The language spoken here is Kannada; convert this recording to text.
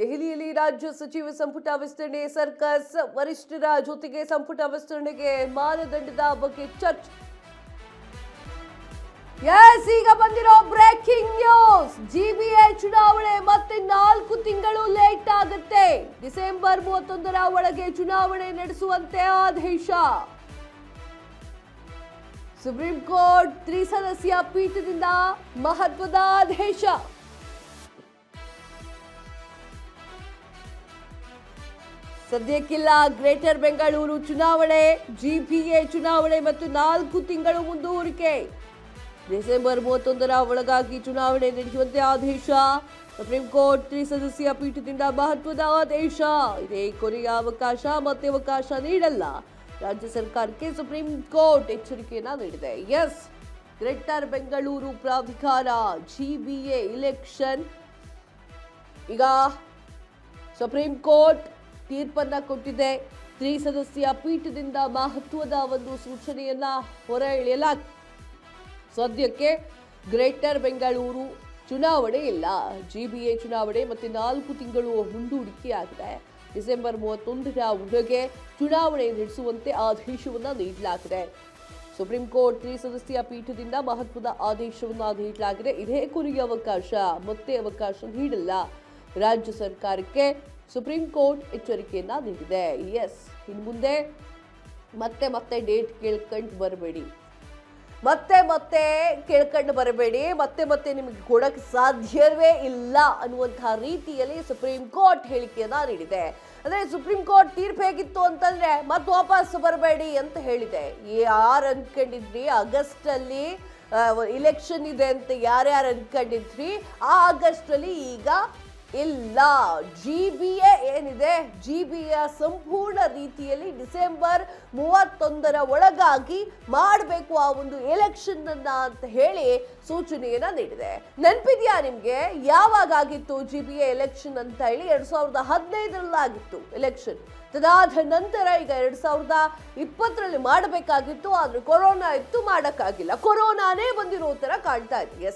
ದೆಹಲಿಯಲ್ಲಿ ರಾಜ್ಯ ಸಚಿವ ಸಂಪುಟ ವಿಸ್ತರಣೆ ಸರ್ಕಸ್ ವರಿಷ್ಠರ ಜೊತೆಗೆ ಸಂಪುಟ ವಿಸ್ತರಣೆಗೆ ಮಾನದಂಡದ ಬಗ್ಗೆ ಚರ್ಚೆ. ಈಗ ಬಂದಿರೋ ಬ್ರೇಕಿಂಗ್ ನ್ಯೂಸ್, ಜಿಬಿಎ ಚುನಾವಣೆ ಮತ್ತೆ 4 ತಿಂಗಳು ಲೇಟ್ ಆಗುತ್ತೆ. ಡಿಸೆಂಬರ್ 31ರ ಒಳಗೆ ಚುನಾವಣೆ ನಡೆಸುವಂತೆ ಆದೇಶ. ಸುಪ್ರೀಂ ಕೋರ್ಟ್ ತ್ರಿಸದಸ್ಯ ಪೀಠದಿಂದ ಮಹತ್ವದ ಆದೇಶ. ಸದ್ಯಕ್ಕಿಲ್ಲ ಗ್ರೇಟರ್ ಬೆಂಗಳೂರು ಚುನಾವಣೆ, ಜಿಬಿಎ ಚುನಾವಣೆ ಮತ್ತು 4 ತಿಂಗಳು ಮುಂದೂಡಿಕೆ. ಡಿಸೆಂಬರ್ 31ರ ಒಳಗಾಗಿ ಚುನಾವಣೆ ನಡೆಸುವಂತೆ ಆದೇಶ. ಸುಪ್ರೀಂ ಕೋರ್ಟ್ ತ್ರಿಸದಸ್ಯ ಪೀಠದಿಂದ ಮಹತ್ವದ ಆದೇಶ. ಇದೇ ಕೊನೆಯ ಅವಕಾಶ, ಮತ್ತೆ ಅವಕಾಶ ನೀಡಲ್ಲ. ರಾಜ್ಯ ಸರ್ಕಾರಕ್ಕೆ ಸುಪ್ರೀಂ ಕೋರ್ಟ್ ಎಚ್ಚರಿಕೆಯನ್ನ ನೀಡಿದೆ. ಗ್ರೇಟರ್ ಬೆಂಗಳೂರು ಪ್ರಾಧಿಕಾರ ಜಿಬಿಎ ಇಲೆಕ್ಷನ್ ಈಗ ಸುಪ್ರೀಂ ಕೋರ್ಟ್ ತೀರ್ಪನ್ನ ಕೊಟ್ಟಿದೆ. ತ್ರಿಸದಸ್ಯ ಪೀಠದಿಂದ ಮಹತ್ವದ ಒಂದು ಸೂಚನೆಯನ್ನ ಹೊರ ಎಳೆಯಲಾಗಿದೆ. ಸದ್ಯಕ್ಕೆ ಗ್ರೇಟರ್ ಬೆಂಗಳೂರು ಚುನಾವಣೆ ಇಲ್ಲ, ಜಿಬಿಎ ಚುನಾವಣೆ ಮತ್ತೆ 4 ತಿಂಗಳು ಮುಂದೂಡಿಕೆಯಾಗಿದೆ. ಡಿಸೆಂಬರ್ 31ರ ಒಳಗೆ ಚುನಾವಣೆ ನಡೆಸುವಂತೆ ಆದೇಶವನ್ನ ನೀಡಲಾಗಿದೆ. ಸುಪ್ರೀಂ ಕೋರ್ಟ್ ತ್ರಿಸದಸ್ಯ ಪೀಠದಿಂದ ಮಹತ್ವದ ಆದೇಶವನ್ನ ನೀಡಲಾಗಿದೆ. ಇದೇ ಕೊನೆಯ ಅವಕಾಶ, ಮತ್ತೆ ಅವಕಾಶ ನೀಡಲ್ಲ. ರಾಜ್ಯ ಸರ್ಕಾರಕ್ಕೆ ಸುಪ್ರೀಂ ಕೋರ್ಟ್ ಎಚ್ಚರಿಕೆಯನ್ನ ನೀಡಿದೆ. ಇನ್ನು ಮುಂದೆ ಮತ್ತೆ ಡೇಟ್ ಕೇಳ್ಕೊಂಡು ಬರಬೇಡಿ, ಮತ್ತೆ ಕೇಳ್ಕೊಂಡು ಬರಬೇಡಿ, ಮತ್ತೆ ನಿಮಗೆ ಕೊಡಕ್ಕೆ ಸಾಧ್ಯವೇ ಇಲ್ಲ ಅನ್ನುವಂತಹ ರೀತಿಯಲ್ಲಿ ಸುಪ್ರೀಂ ಕೋರ್ಟ್ ಹೇಳಿಕೆಯನ್ನ ನೀಡಿದೆ. ಅಂದ್ರೆ ಸುಪ್ರೀಂ ಕೋರ್ಟ್ ತೀರ್ಪು ಹೇಗಿತ್ತು ಅಂತಂದ್ರೆ ಮತ್ತೆ ವಾಪಸ್ ಬರಬೇಡಿ ಅಂತ ಹೇಳಿದೆ. ಯಾರು ಅನ್ಕೊಂಡಿದ್ರಿ ಆಗಸ್ಟ್ ಅಲ್ಲಿ ಇಲೆಕ್ಷನ್ ಇದೆ ಅಂತ ಯಾರ್ಯಾರು ಅನ್ಕೊಂಡಿದ್ರಿ, ಆ ಆಗಸ್ಟ್ ಅಲ್ಲಿ ಈಗ ಇಲ್ಲ. ಜಿಬಿಎ ಏನಿದೆ, ಜಿಬಿಎ ಸಂಪೂರ್ಣ ರೀತಿಯಲ್ಲಿ ಡಿಸೆಂಬರ್ 31ರ ಒಳಗಾಗಿ ಮಾಡಬೇಕು ಆ ಒಂದು ಎಲೆಕ್ಷನ್ ಅನ್ನ ಅಂತ ಹೇಳಿ ಸೂಚನೆಯನ್ನ ನೀಡಿದೆ. ನೆನಪಿದೆಯಾ ನಿಮ್ಗೆ ಯಾವಾಗ ಆಗಿತ್ತು ಜಿಬಿಎ ಎಲೆಕ್ಷನ್ ಅಂತ ಹೇಳಿ? 2015ರಲ್ಲಿ ಆಗಿತ್ತು ಎಲೆಕ್ಷನ್. ಅದಾದ ನಂತರ ಈಗ 2020ರಲ್ಲಿ ಮಾಡಬೇಕಾಗಿತ್ತು, ಆದ್ರೆ ಕೊರೋನಾ ಇತ್ತು, ಮಾಡಕ್ಕಾಗಿಲ್ಲ. ಕೊರೋನಾನೇ ಬಂದಿರೋ ತರ ಕಾಣ್ತಾ ಇದೆ.